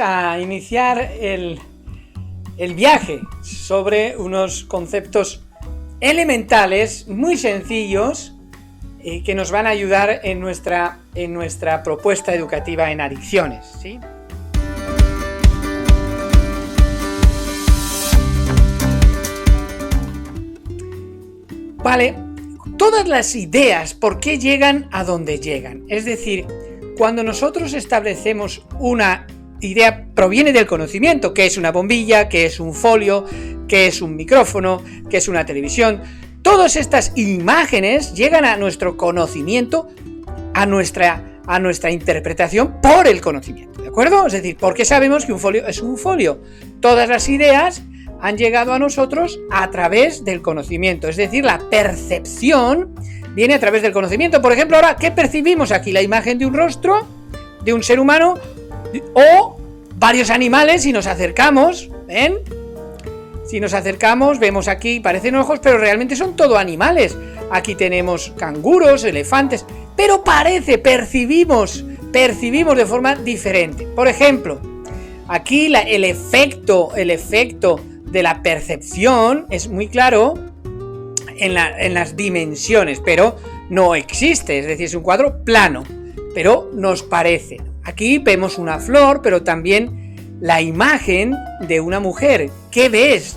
A iniciar el viaje sobre unos conceptos elementales, muy sencillos, que nos van a ayudar en nuestra propuesta educativa en adicciones, ¿sí? Vale, todas las ideas, ¿por qué llegan a donde llegan? Es decir, cuando nosotros establecemos una idea, proviene del conocimiento, que es una bombilla, que es un folio, que es un micrófono, que es una televisión. Todas estas imágenes llegan a nuestro conocimiento, a nuestra interpretación por el conocimiento, ¿de acuerdo? Es decir, ¿por qué sabemos que un folio es un folio? Todas las ideas han llegado a nosotros a través del conocimiento, es decir, la percepción viene a través del conocimiento. Por ejemplo, ahora, ¿qué percibimos aquí? La imagen de un rostro, de un ser humano, o varios animales. Si nos acercamos, ¿ven? Si nos acercamos, vemos aquí, parecen ojos, pero realmente son todo animales. Aquí tenemos canguros, elefantes, pero percibimos de forma diferente. Por ejemplo, aquí el efecto de la percepción es muy claro en las dimensiones, pero no existe, es decir, es un cuadro plano, pero nos parece. Aquí vemos una flor, pero también la imagen de una mujer. ¿Qué ves?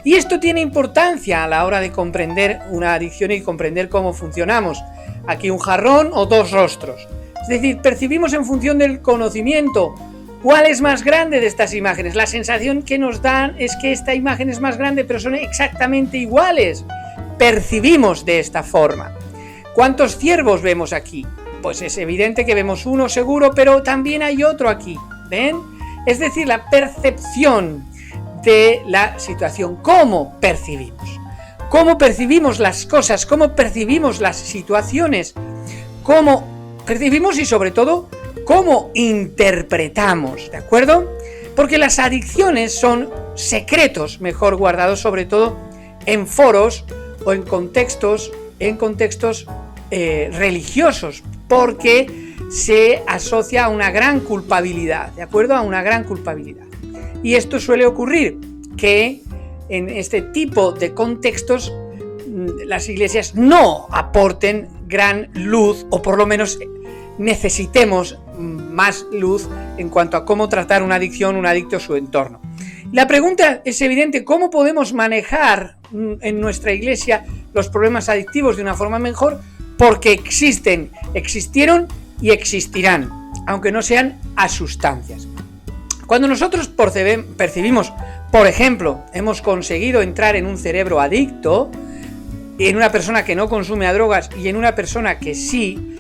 Y esto tiene importancia a la hora de comprender una adicción y comprender cómo funcionamos. Aquí un jarrón o dos rostros. Es decir, percibimos en función del conocimiento. ¿Cuál es más grande de estas imágenes? La sensación que nos dan es que esta imagen es más grande, pero son exactamente iguales. Percibimos de esta forma. ¿Cuántos ciervos vemos aquí? Pues es evidente que vemos uno seguro, pero también hay otro aquí, ¿ven? Es decir, la percepción de la situación, cómo percibimos las cosas, cómo percibimos las situaciones, cómo percibimos y sobre todo, cómo interpretamos, ¿de acuerdo? Porque las adicciones son secretos mejor guardados, sobre todo en foros o en contextos religiosos, porque se asocia a una gran culpabilidad, ¿de acuerdo? A una gran culpabilidad. Y esto suele ocurrir, que en este tipo de contextos las iglesias no aporten gran luz, o por lo menos necesitemos más luz en cuanto a cómo tratar una adicción, un adicto o su entorno. La pregunta es evidente: ¿cómo podemos manejar en nuestra iglesia los problemas adictivos de una forma mejor? Porque existieron y existirán, aunque no sean a sustancias. Cuando nosotros percibimos, por ejemplo, hemos conseguido entrar en un cerebro adicto, en una persona que no consume drogas y en una persona que sí,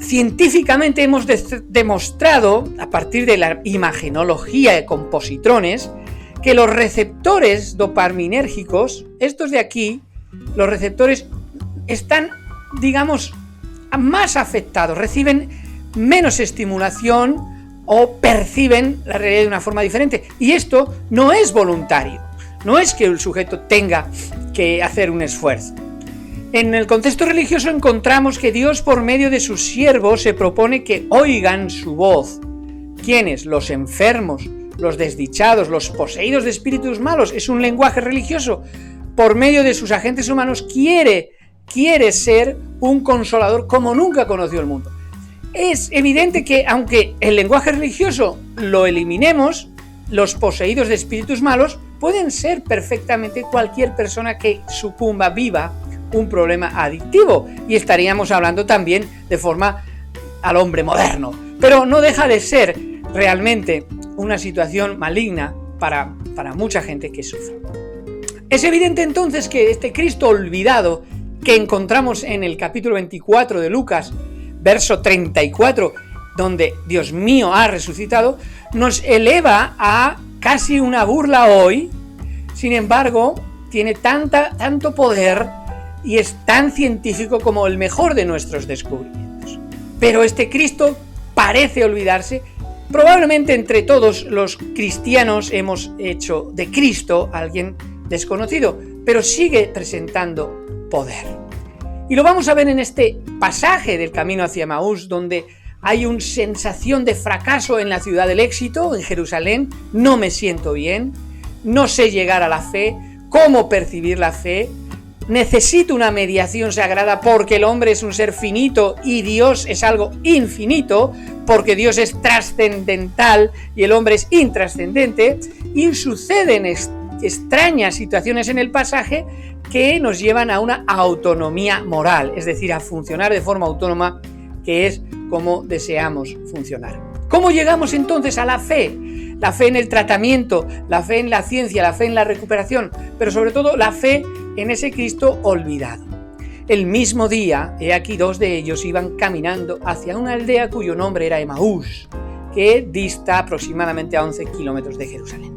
científicamente hemos demostrado, a partir de la imagenología de compositrones, que los receptores dopaminérgicos, estos de aquí, los receptores están, digamos, más afectados, reciben menos estimulación o perciben la realidad de una forma diferente. Y esto no es voluntario, no es que el sujeto tenga que hacer un esfuerzo. En el contexto religioso encontramos que Dios, por medio de sus siervos, se propone que oigan su voz. ¿Quiénes? Los enfermos, los desdichados, los poseídos de espíritus malos. Es un lenguaje religioso. Por medio de sus agentes humanos quiere ser un consolador como nunca conoció el mundo. Es evidente que, aunque el lenguaje religioso lo eliminemos, los poseídos de espíritus malos pueden ser perfectamente cualquier persona que viva un problema adictivo, y estaríamos hablando también de forma al hombre moderno, pero no deja de ser realmente una situación maligna para mucha gente que sufre. Es evidente entonces que este Cristo olvidado que encontramos en el capítulo 24 de Lucas, verso 34, donde Dios mío ha resucitado, nos eleva a casi una burla hoy. Sin embargo, tiene tanto poder y es tan científico como el mejor de nuestros descubrimientos. Pero este Cristo parece olvidarse. Probablemente entre todos los cristianos hemos hecho de Cristo a alguien desconocido, pero sigue presentando poder. Y lo vamos a ver en este pasaje del camino hacia Emaús, donde hay una sensación de fracaso en la ciudad del éxito, en Jerusalén, no me siento bien, no sé llegar a la fe, cómo percibir la fe, necesito una mediación sagrada porque el hombre es un ser finito y Dios es algo infinito, porque Dios es trascendental y el hombre es intrascendente, y suceden extrañas situaciones en el pasaje que nos llevan a una autonomía moral, es decir, a funcionar de forma autónoma, que es como deseamos funcionar. ¿Cómo llegamos entonces a la fe? La fe en el tratamiento, la fe en la ciencia, la fe en la recuperación, pero sobre todo la fe en ese Cristo olvidado. El mismo día, he aquí 2 de ellos iban caminando hacia una aldea cuyo nombre era Emaús, que dista aproximadamente a 11 kilómetros de Jerusalén.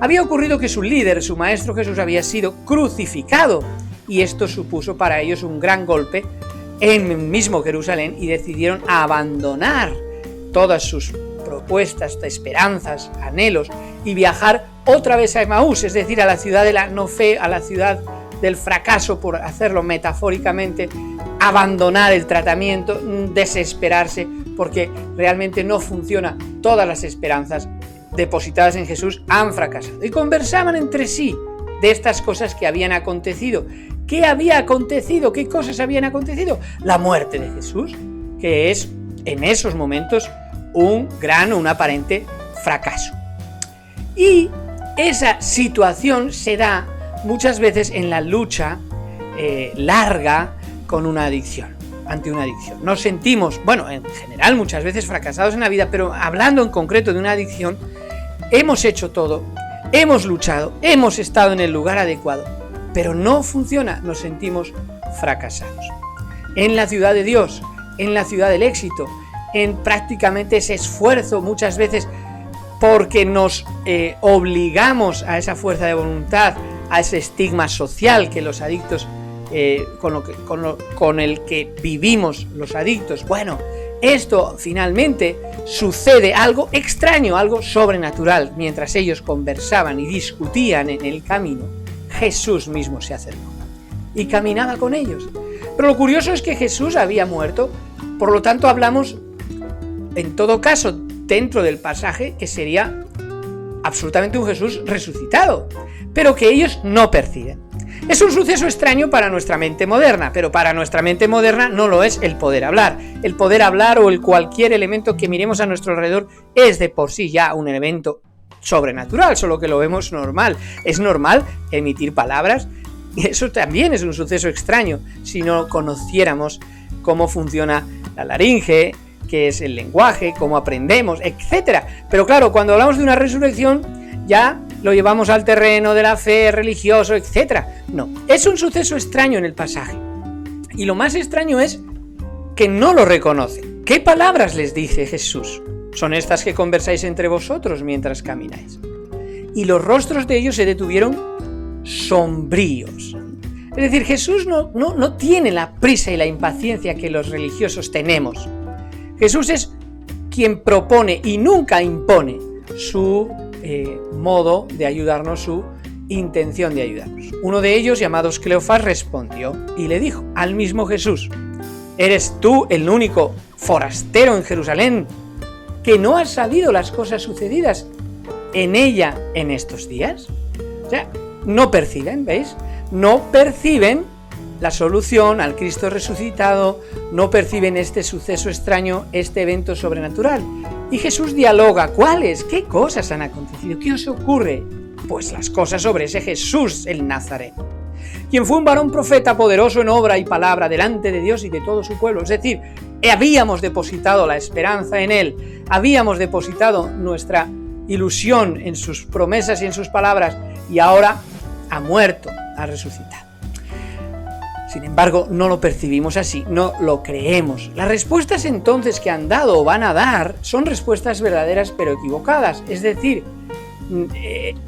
Había ocurrido que su líder, su maestro Jesús, había sido crucificado, y esto supuso para ellos un gran golpe en el mismo Jerusalén, y decidieron abandonar todas sus propuestas, esperanzas, anhelos, y viajar otra vez a Emaús, es decir, a la ciudad de la no fe, a la ciudad del fracaso, por hacerlo metafóricamente, abandonar el tratamiento, desesperarse, porque realmente no funciona, todas las esperanzas depositadas en Jesús han fracasado. Y conversaban entre sí de estas cosas que habían acontecido. ¿Qué había acontecido? ¿Qué cosas habían acontecido? La muerte de Jesús, que es en esos momentos un aparente fracaso. Y esa situación se da muchas veces en la lucha larga con una adicción, ante una adicción. Nos sentimos, en general muchas veces fracasados en la vida, pero hablando en concreto de una adicción, hemos hecho todo, hemos luchado, hemos estado en el lugar adecuado, pero no funciona, nos sentimos fracasados. En la ciudad de Dios, en la ciudad del éxito, en prácticamente ese esfuerzo muchas veces porque nos obligamos a esa fuerza de voluntad, a ese estigma social que los adictos, con el que vivimos los adictos. Esto finalmente sucede algo extraño, algo sobrenatural. Mientras ellos conversaban y discutían en el camino, Jesús mismo se acercó y caminaba con ellos. Pero lo curioso es que Jesús había muerto, por lo tanto hablamos, en todo caso, dentro del pasaje, que sería absolutamente un Jesús resucitado, pero que ellos no perciben. Es un suceso extraño para nuestra mente moderna, pero para nuestra mente moderna no lo es el poder hablar. El poder hablar o cualquier elemento que miremos a nuestro alrededor es de por sí ya un elemento sobrenatural, solo que lo vemos normal. Es normal emitir palabras, y eso también es un suceso extraño si no conociéramos cómo funciona la laringe, qué es el lenguaje, cómo aprendemos, etc. Pero claro, cuando hablamos de una resurrección, ya lo llevamos al terreno de la fe, religioso, etc. No, es un suceso extraño en el pasaje. Y lo más extraño es que no lo reconocen. ¿Qué palabras les dice Jesús? Son estas que conversáis entre vosotros mientras camináis. Y los rostros de ellos se detuvieron sombríos. Es decir, Jesús no tiene la prisa y la impaciencia que los religiosos tenemos. Jesús es quien propone y nunca impone su modo de ayudarnos, su intención de ayudarnos. Uno de ellos, llamado Cleofás, respondió y le dijo al mismo Jesús: ¿eres tú el único forastero en Jerusalén que no has sabido las cosas sucedidas en ella en estos días? O sea, no perciben, ¿veis? No perciben la solución al Cristo resucitado, no perciben este suceso extraño, este evento sobrenatural. Y Jesús dialoga: ¿cuáles? ¿Qué cosas han acontecido? ¿Qué os ocurre? Pues las cosas sobre ese Jesús el Nazareno, quien fue un varón profeta poderoso en obra y palabra delante de Dios y de todo su pueblo. Es decir, habíamos depositado la esperanza en Él, habíamos depositado nuestra ilusión en sus promesas y en sus palabras, y ahora ha muerto, ha resucitado. Sin embargo, no lo percibimos así, no lo creemos. Las respuestas entonces que han dado o van a dar son respuestas verdaderas pero equivocadas. Es decir,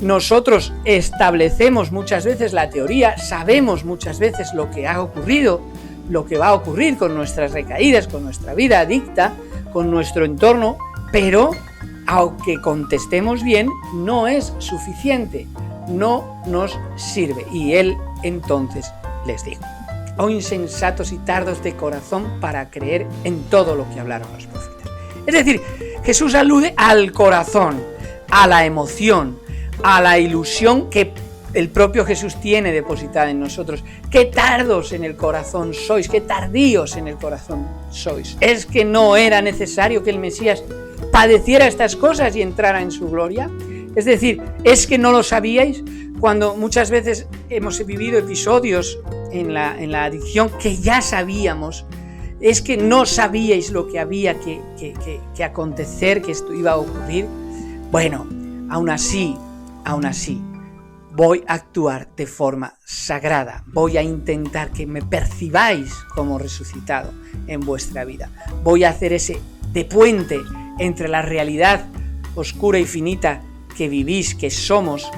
nosotros establecemos muchas veces la teoría, sabemos muchas veces lo que ha ocurrido, lo que va a ocurrir con nuestras recaídas, con nuestra vida adicta, con nuestro entorno, pero aunque contestemos bien, no es suficiente, no nos sirve. Y Él entonces les dijo: oh insensatos y tardos de corazón para creer en todo lo que hablaron los profetas. Es decir, Jesús alude al corazón, a la emoción, a la ilusión que el propio Jesús tiene depositada en nosotros. ¡Qué tardos en el corazón sois! ¡Qué tardíos en el corazón sois! ¿Es que no era necesario que el Mesías padeciera estas cosas y entrara en su gloria? Es decir, ¿es que no lo sabíais? Cuando muchas veces hemos vivido episodios en la adicción que ya sabíamos, ¿es que no sabíais lo que había que acontecer, que esto iba a ocurrir? Bueno, aún así, voy a actuar de forma sagrada, voy a intentar que me percibáis como resucitado en vuestra vida. Voy a hacer ese de puente entre la realidad oscura y finita que vivís, que somos,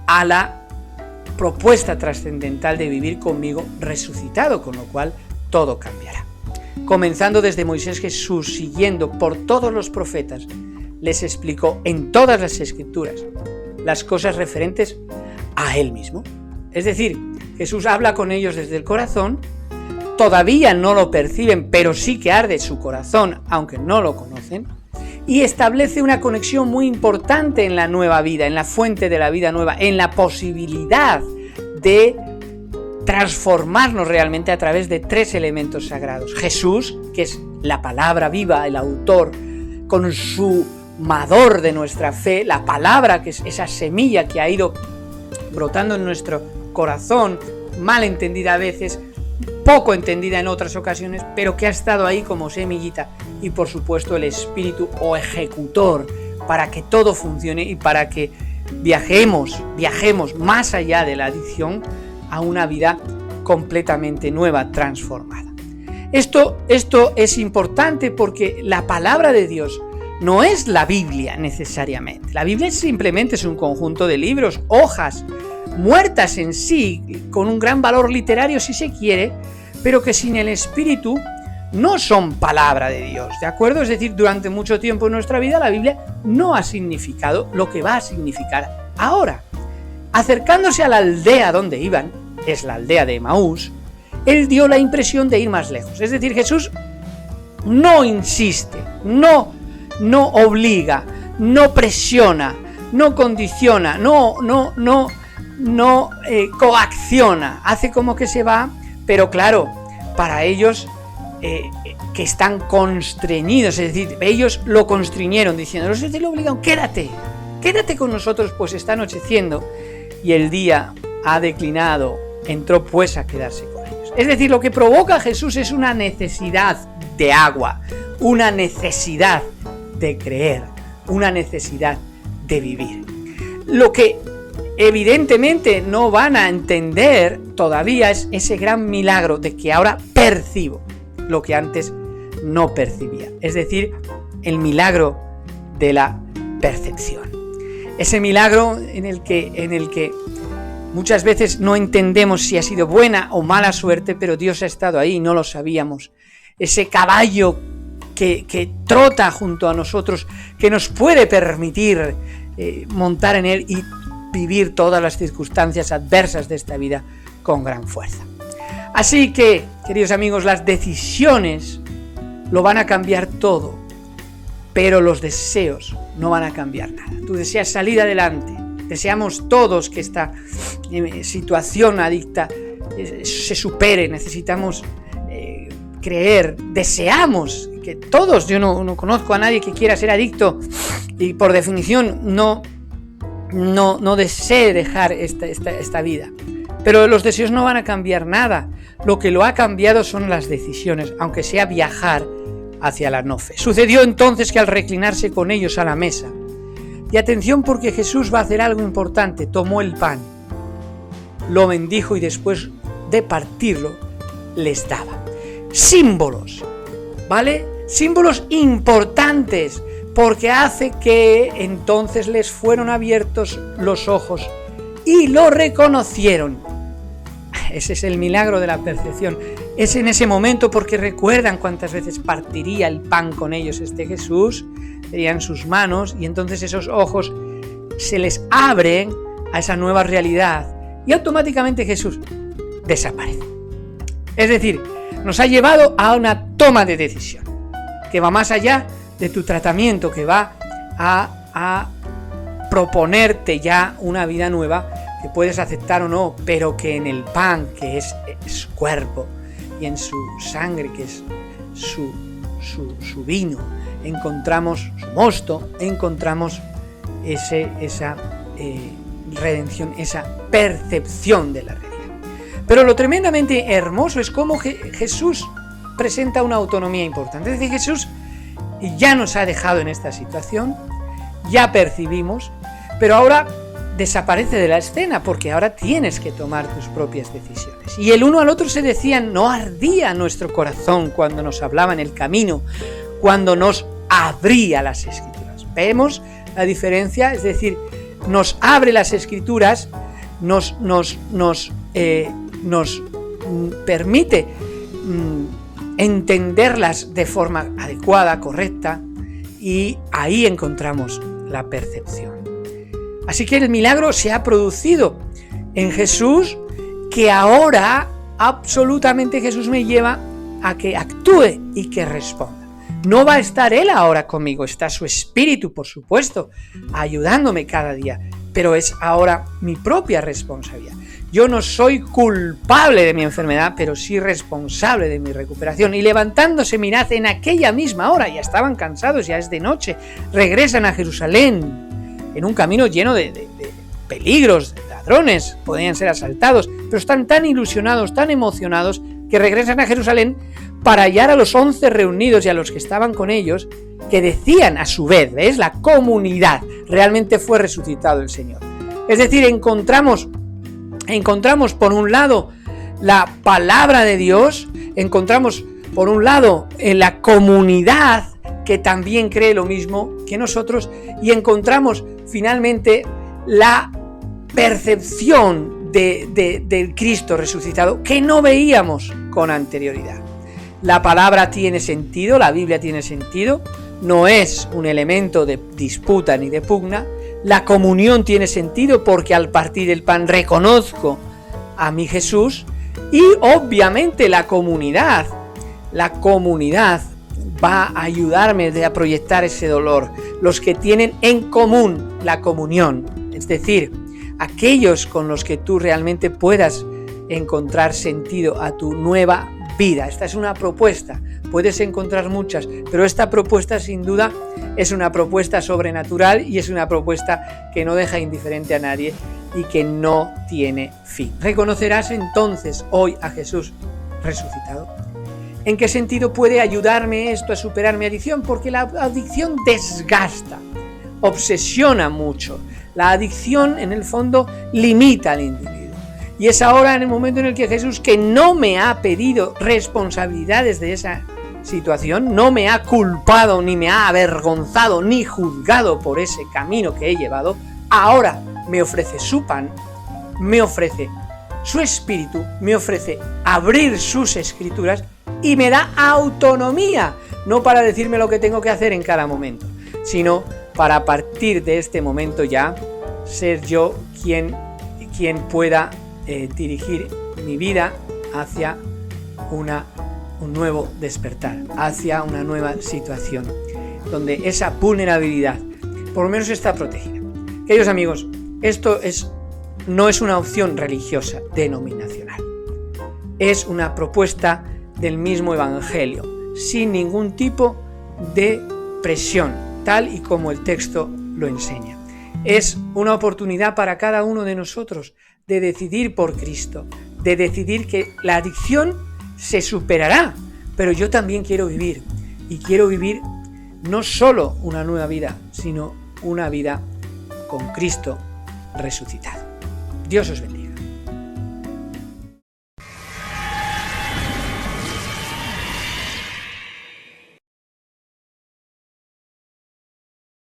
a la propuesta trascendental de vivir conmigo resucitado, con lo cual todo cambiará. Comenzando desde Moisés, Jesús, siguiendo por todos los profetas, les explicó en todas las Escrituras las cosas referentes a Él mismo. Es decir, Jesús habla con ellos desde el corazón, todavía no lo perciben, pero sí que arde su corazón, aunque no lo conocen, y establece una conexión muy importante en la nueva vida, en la fuente de la vida nueva, en la posibilidad de transformarnos realmente a través de 3 elementos sagrados. Jesús, que es la palabra viva, el autor, consumador de nuestra fe, la palabra, que es esa semilla que ha ido brotando en nuestro corazón, mal entendida a veces, poco entendida en otras ocasiones, pero que ha estado ahí como semillita, y por supuesto el Espíritu o ejecutor para que todo funcione y para que viajemos más allá de la adicción a una vida completamente nueva, transformada. Esto es importante porque la palabra de Dios no es la Biblia necesariamente. La Biblia simplemente es un conjunto de libros, hojas, muertas en sí, con un gran valor literario si se quiere, pero que sin el Espíritu no son palabra de Dios, ¿de acuerdo? Es decir, durante mucho tiempo en nuestra vida la Biblia no ha significado lo que va a significar ahora. Acercándose a la aldea donde iban, es la aldea de Emaús, él dio la impresión de ir más lejos. Es decir, Jesús no insiste, no obliga, no presiona, no condiciona, no coacciona, hace como que se va, pero claro, para ellos que están constreñidos, es decir, ellos lo constriñeron diciendo, no se te lo obligan, quédate con nosotros, pues está anocheciendo y el día ha declinado, entró pues a quedarse con ellos. Es decir, lo que provoca Jesús es una necesidad de agua, una necesidad de creer, una necesidad de vivir. Lo que evidentemente no van a entender todavía es ese gran milagro de que ahora percibo lo que antes no percibía. Es decir, el milagro de la percepción. Ese milagro en el que muchas veces no entendemos si ha sido buena o mala suerte, pero Dios ha estado ahí y no lo sabíamos. Ese caballo que trota junto a nosotros, que nos puede permitir montar en él y vivir todas las circunstancias adversas de esta vida con gran fuerza. Así que, queridos amigos, las decisiones lo van a cambiar todo, pero los deseos no van a cambiar nada. Tú deseas salir adelante, deseamos todos que esta situación adicta se supere, necesitamos creer, deseamos que todos, yo no conozco a nadie que quiera ser adicto y por definición no desee dejar esta vida. Pero los deseos no van a cambiar nada. Lo que lo ha cambiado son las decisiones, aunque sea viajar hacia la no fe. Sucedió entonces que al reclinarse con ellos a la mesa, y atención porque Jesús va a hacer algo importante, tomó el pan, lo bendijo y después de partirlo les daba. Símbolos, ¿vale? Símbolos importantes, porque hace que entonces les fueron abiertos los ojos y lo reconocieron. Ese es el milagro de la percepción. Es en ese momento porque recuerdan cuántas veces partiría el pan con ellos Jesús, serían sus manos, y entonces esos ojos se les abren a esa nueva realidad y automáticamente Jesús desaparece. Es decir, nos ha llevado a una toma de decisión que va más allá de tu tratamiento, que va a proponerte ya una vida nueva que puedes aceptar o no, pero que en el pan, que es su cuerpo, y en su sangre, que es su vino, encontramos su mosto, encontramos esa redención, esa percepción de la realidad. Pero lo tremendamente hermoso es cómo Jesús presenta una autonomía importante. Es decir, Jesús ya nos ha dejado en esta situación, ya percibimos, pero ahora desaparece de la escena, porque ahora tienes que tomar tus propias decisiones. Y el uno al otro se decían, ¿no ardía nuestro corazón cuando nos hablaba en el camino, cuando nos abría las Escrituras? Vemos la diferencia, es decir, nos abre las Escrituras, nos permite entenderlas de forma adecuada, correcta, y ahí encontramos la percepción. Así que el milagro se ha producido en Jesús, que ahora absolutamente Jesús me lleva a que actúe y que responda. No va a estar Él ahora conmigo, está su Espíritu, por supuesto, ayudándome cada día, pero es ahora mi propia responsabilidad. Yo no soy culpable de mi enfermedad, pero sí responsable de mi recuperación. Y levantándose, mirad, en aquella misma hora, ya estaban cansados, ya es de noche, regresan a Jerusalén, en un camino lleno de peligros, de ladrones, podrían ser asaltados, pero están tan ilusionados, tan emocionados, que regresan a Jerusalén para hallar a los 11 reunidos y a los que estaban con ellos, que decían a su vez, ¿ves? La comunidad, realmente fue resucitado el Señor. Es decir, encontramos por un lado la palabra de Dios, encontramos por un lado en la comunidad que también cree lo mismo que nosotros, y encontramos finalmente la percepción del Cristo resucitado que no veíamos con anterioridad. La palabra tiene sentido, la Biblia tiene sentido, no es un elemento de disputa ni de pugna. La comunión tiene sentido porque al partir el pan reconozco a mi Jesús, y obviamente la comunidad va a ayudarme a proyectar ese dolor. Los que tienen en común la comunión, es decir, aquellos con los que tú realmente puedas encontrar sentido a tu nueva vida. Esta es una propuesta, puedes encontrar muchas, pero esta propuesta sin duda es una propuesta sobrenatural y es una propuesta que no deja indiferente a nadie y que no tiene fin. ¿Reconocerás entonces hoy a Jesús resucitado? ¿En qué sentido puede ayudarme esto a superar mi adicción? Porque la adicción desgasta, obsesiona mucho. La adicción, en el fondo, limita al individuo. Y es ahora en el momento en el que Jesús, que no me ha pedido responsabilidades de esa situación, no me ha culpado, ni me ha avergonzado, ni juzgado por ese camino que he llevado, ahora me ofrece su pan, me ofrece su Espíritu, me ofrece abrir sus Escrituras y me da autonomía, no para decirme lo que tengo que hacer en cada momento, sino para a partir de este momento ya ser yo quien pueda dirigir mi vida hacia un nuevo despertar, hacia una nueva situación, donde esa vulnerabilidad por lo menos está protegida. Queridos amigos, esto no es una opción religiosa denominacional, es una propuesta del mismo Evangelio, sin ningún tipo de presión, tal y como el texto lo enseña. Es una oportunidad para cada uno de nosotros de decidir por Cristo, de decidir que la adicción se superará, pero yo también quiero vivir, y quiero vivir no solo una nueva vida, sino una vida con Cristo resucitado. Dios os bendiga.